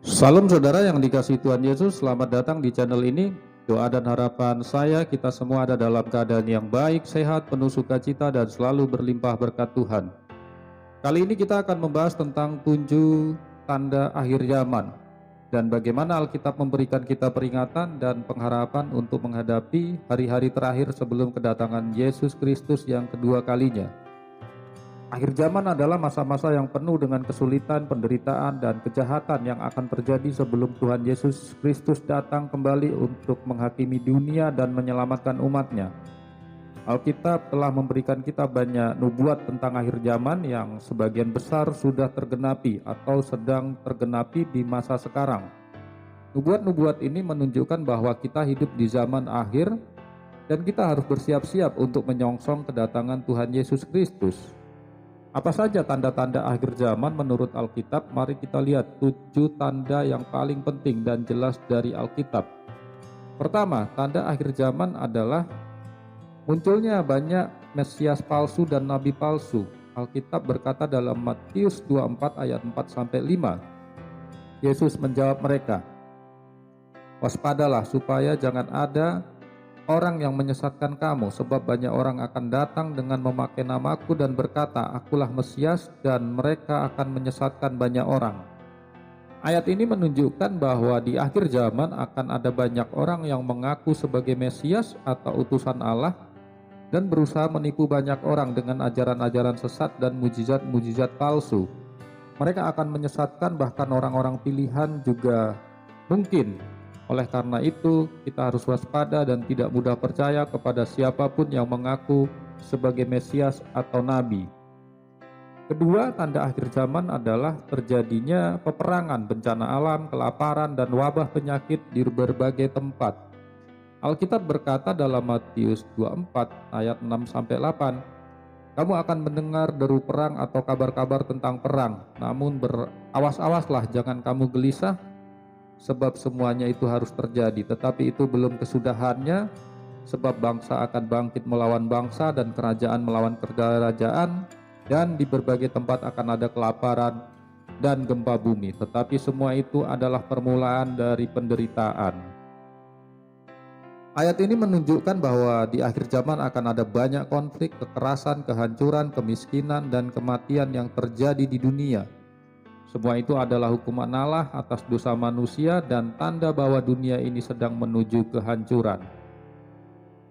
Salam saudara yang dikasihi Tuhan Yesus, selamat datang di channel ini. Doa dan harapan saya kita semua ada dalam keadaan yang baik, sehat, penuh sukacita dan selalu berlimpah berkat Tuhan. Kali ini kita akan membahas tentang 7 tanda akhir zaman dan bagaimana Alkitab memberikan kita peringatan dan pengharapan untuk menghadapi hari-hari terakhir sebelum kedatangan Yesus Kristus yang kedua kalinya. Akhir zaman adalah masa-masa yang penuh dengan kesulitan, penderitaan, dan kejahatan yang akan terjadi sebelum Tuhan Yesus Kristus datang kembali untuk menghakimi dunia dan menyelamatkan umatnya. Alkitab telah memberikan kita banyak nubuat tentang akhir zaman yang sebagian besar sudah tergenapi atau sedang tergenapi di masa sekarang. Nubuat-nubuat ini menunjukkan bahwa kita hidup di zaman akhir dan kita harus bersiap-siap untuk menyongsong kedatangan Tuhan Yesus Kristus. Apa saja tanda-tanda akhir zaman menurut Alkitab? Mari kita lihat 7 tanda yang paling penting dan jelas dari Alkitab. Pertama, tanda akhir zaman adalah munculnya banyak Mesias palsu dan nabi palsu. Alkitab berkata dalam Matius 24 ayat 4-5, Yesus menjawab mereka, "Waspadalah supaya jangan ada orang yang menyesatkan kamu, sebab banyak orang akan datang dengan memakai namaku dan berkata, Akulah Mesias, dan mereka akan menyesatkan banyak orang." Ayat ini menunjukkan bahwa di akhir zaman akan ada banyak orang yang mengaku sebagai Mesias atau utusan Allah dan berusaha menipu banyak orang dengan ajaran-ajaran sesat dan mujizat-mujizat palsu. Mereka akan menyesatkan bahkan orang-orang pilihan juga mungkin. Oleh karena itu, kita harus waspada dan tidak mudah percaya kepada siapapun yang mengaku sebagai Mesias atau Nabi. Kedua, tanda akhir zaman adalah terjadinya peperangan, bencana alam, kelaparan, dan wabah penyakit di berbagai tempat. Alkitab berkata dalam Matius 24 ayat 6-8, "Kamu akan mendengar deru perang atau kabar-kabar tentang perang, namun berawas-awaslah jangan kamu gelisah, sebab semuanya itu harus terjadi, tetapi itu belum kesudahannya, sebab bangsa akan bangkit melawan bangsa dan kerajaan melawan kerajaan, dan di berbagai tempat akan ada kelaparan dan gempa bumi, tetapi semua itu adalah permulaan dari penderitaan." Ayat ini menunjukkan bahwa di akhir zaman akan ada banyak konflik, kekerasan, kehancuran, kemiskinan, dan kematian yang terjadi di dunia. Semua itu adalah hukuman Allah atas dosa manusia dan tanda bahwa dunia ini sedang menuju kehancuran.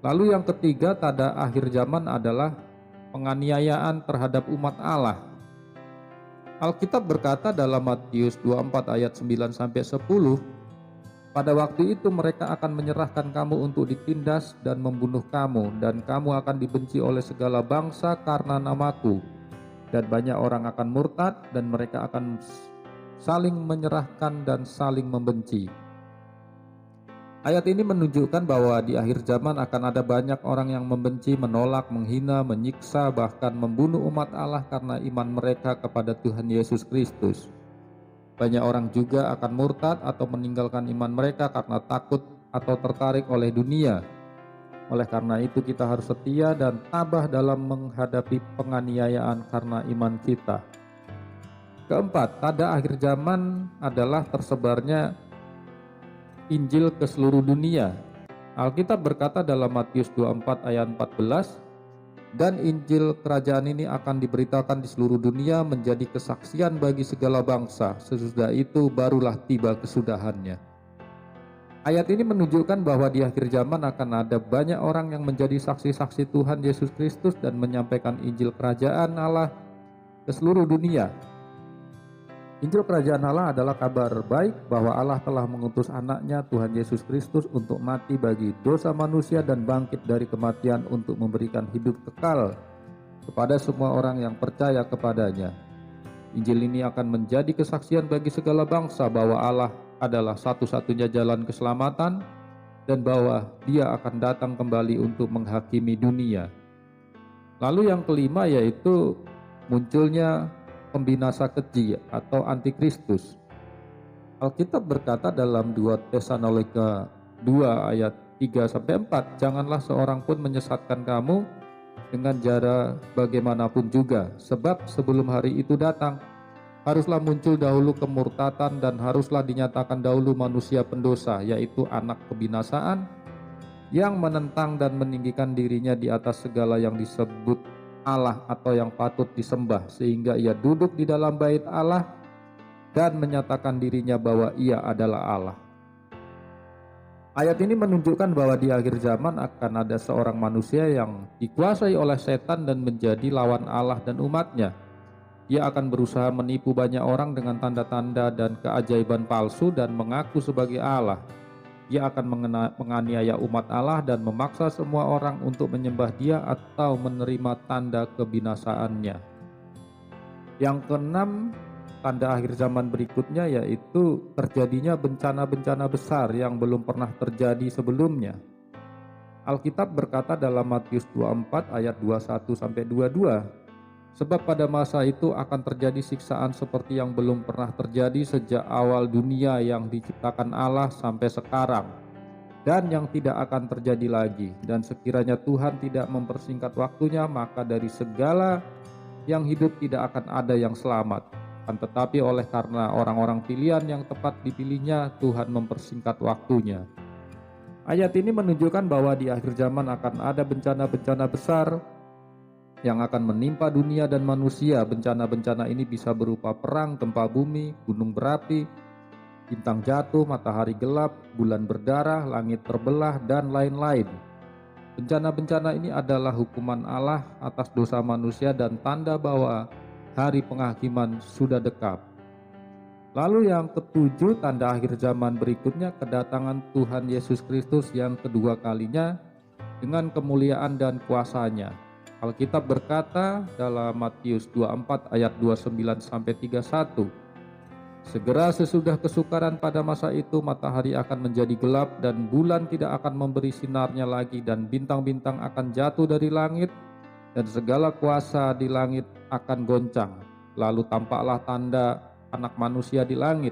Lalu yang ketiga, tanda akhir zaman adalah penganiayaan terhadap umat Allah. Alkitab berkata dalam Matius 24 ayat 9-10, "Pada waktu itu mereka akan menyerahkan kamu untuk ditindas dan membunuh kamu, dan kamu akan dibenci oleh segala bangsa karena namaku. Dan banyak orang akan murtad dan mereka akan saling menyerahkan dan saling membenci." Ayat ini menunjukkan bahwa di akhir zaman akan ada banyak orang yang membenci, menolak, menghina, menyiksa, bahkan membunuh umat Allah karena iman mereka kepada Tuhan Yesus Kristus. Banyak orang juga akan murtad atau meninggalkan iman mereka karena takut atau tertarik oleh dunia. Oleh karena itu kita harus setia dan tabah dalam menghadapi penganiayaan karena iman kita. Keempat, tanda akhir zaman adalah tersebarnya Injil ke seluruh dunia. Alkitab berkata dalam Matius 24 ayat 14, "Dan Injil kerajaan ini akan diberitakan di seluruh dunia menjadi kesaksian bagi segala bangsa. Sesudah itu barulah tiba kesudahannya." Ayat ini menunjukkan bahwa di akhir zaman akan ada banyak orang yang menjadi saksi-saksi Tuhan Yesus Kristus dan menyampaikan Injil kerajaan Allah ke seluruh dunia. Injil kerajaan Allah adalah kabar baik bahwa Allah telah mengutus anaknya Tuhan Yesus Kristus untuk mati bagi dosa manusia dan bangkit dari kematian untuk memberikan hidup kekal kepada semua orang yang percaya kepadanya. Injil ini akan menjadi kesaksian bagi segala bangsa bahwa Allah adalah satu-satunya jalan keselamatan dan bahwa Dia akan datang kembali untuk menghakimi dunia. Lalu yang kelima yaitu munculnya pembinasa keji atau antikristus. Alkitab berkata dalam 2 Tesalonika 2 ayat 3-4, "Janganlah seorang pun menyesatkan kamu dengan cara bagaimanapun juga, sebab sebelum hari itu datang, haruslah muncul dahulu kemurtatan dan haruslah dinyatakan dahulu manusia pendosa, yaitu anak kebinasaan, yang menentang dan meninggikan dirinya di atas segala yang disebut Allah atau yang patut disembah, sehingga ia duduk di dalam bait Allah dan menyatakan dirinya bahwa ia adalah Allah. Ayat ini menunjukkan bahwa di akhir zaman akan ada seorang manusia yang dikuasai oleh setan dan menjadi lawan Allah dan umatnya. Ia akan berusaha menipu banyak orang dengan tanda-tanda dan keajaiban palsu dan mengaku sebagai Allah. Ia akan menganiaya umat Allah dan memaksa semua orang untuk menyembah Dia atau menerima tanda kebinasaannya. Yang keenam, tanda akhir zaman berikutnya yaitu terjadinya bencana-bencana besar yang belum pernah terjadi sebelumnya. Alkitab berkata dalam Matius 24 ayat 21-22, sebab pada masa itu akan terjadi siksaan seperti yang belum pernah terjadi sejak awal dunia yang diciptakan Allah sampai sekarang, dan yang tidak akan terjadi lagi. Dan sekiranya Tuhan tidak mempersingkat waktunya, maka dari segala yang hidup tidak akan ada yang selamat. Akan tetapi oleh karena orang-orang pilihan yang tepat dipilihnya, Tuhan mempersingkat waktunya. Ayat ini menunjukkan bahwa di akhir zaman akan ada bencana-bencana besar yang akan menimpa dunia dan manusia. Bencana-bencana ini bisa berupa perang, gempa bumi, gunung berapi, bintang jatuh, matahari gelap, bulan berdarah, langit terbelah, dan lain-lain. Bencana-bencana ini adalah hukuman Allah atas dosa manusia dan tanda bahwa hari penghakiman sudah dekat. Lalu yang ketujuh, tanda akhir zaman berikutnya, kedatangan Tuhan Yesus Kristus yang kedua kalinya dengan kemuliaan dan kuasanya. Alkitab berkata dalam Matius 24 ayat 29-31, segera sesudah kesukaran pada masa itu matahari akan menjadi gelap dan bulan tidak akan memberi sinarnya lagi dan bintang-bintang akan jatuh dari langit dan segala kuasa di langit akan goncang. Lalu tampaklah tanda anak manusia di langit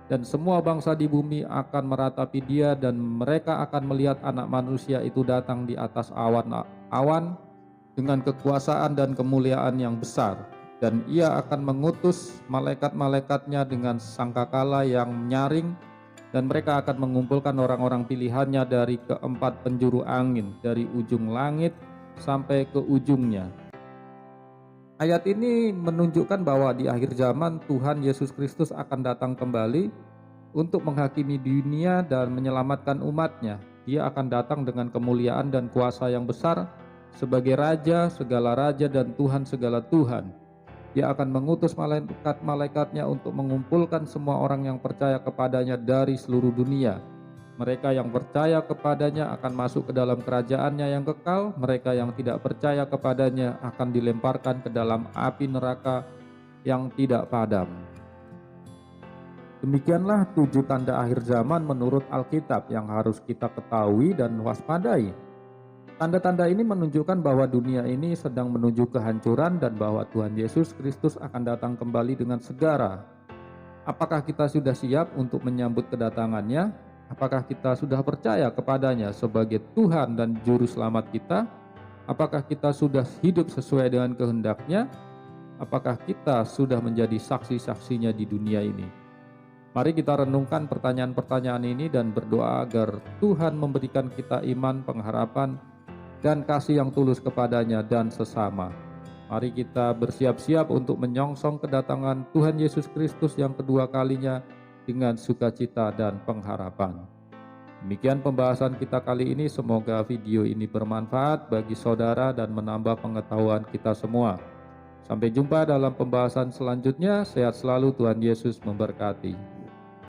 dan semua bangsa di bumi akan meratapi Dia dan mereka akan melihat anak manusia itu datang di atas awan-awan dengan kekuasaan dan kemuliaan yang besar, dan Ia akan mengutus malaikat-malaikatnya dengan sangkakala yang nyaring, dan mereka akan mengumpulkan orang-orang pilihannya dari keempat penjuru angin, dari ujung langit sampai ke ujungnya. Ayat ini menunjukkan bahwa di akhir zaman Tuhan Yesus Kristus akan datang kembali untuk menghakimi dunia dan menyelamatkan umatnya. Dia akan datang dengan kemuliaan dan kuasa yang besar sebagai Raja segala raja dan Tuhan segala Tuhan. Dia akan mengutus malaikat-malaikatnya untuk mengumpulkan semua orang yang percaya kepadanya dari seluruh dunia. Mereka yang percaya kepadanya akan masuk ke dalam kerajaannya yang kekal. Mereka yang tidak percaya kepadanya akan dilemparkan ke dalam api neraka yang tidak padam. Demikianlah 7 tanda akhir zaman menurut Alkitab yang harus kita ketahui dan waspadai. Tanda-tanda ini menunjukkan bahwa dunia ini sedang menuju kehancuran dan bahwa Tuhan Yesus Kristus akan datang kembali dengan segera. Apakah kita sudah siap untuk menyambut kedatangannya? Apakah kita sudah percaya kepadanya sebagai Tuhan dan Juru Selamat kita? Apakah kita sudah hidup sesuai dengan kehendaknya? Apakah kita sudah menjadi saksi-saksinya di dunia ini? Mari kita renungkan pertanyaan-pertanyaan ini dan berdoa agar Tuhan memberikan kita iman, pengharapan, dan kasih yang tulus kepadanya dan sesama. Mari kita bersiap-siap untuk menyongsong kedatangan Tuhan Yesus Kristus yang kedua kalinya dengan sukacita dan pengharapan. Demikian pembahasan kita kali ini. Semoga video ini bermanfaat bagi saudara dan menambah pengetahuan kita semua. Sampai jumpa dalam pembahasan selanjutnya. Sehat selalu, Tuhan Yesus memberkati.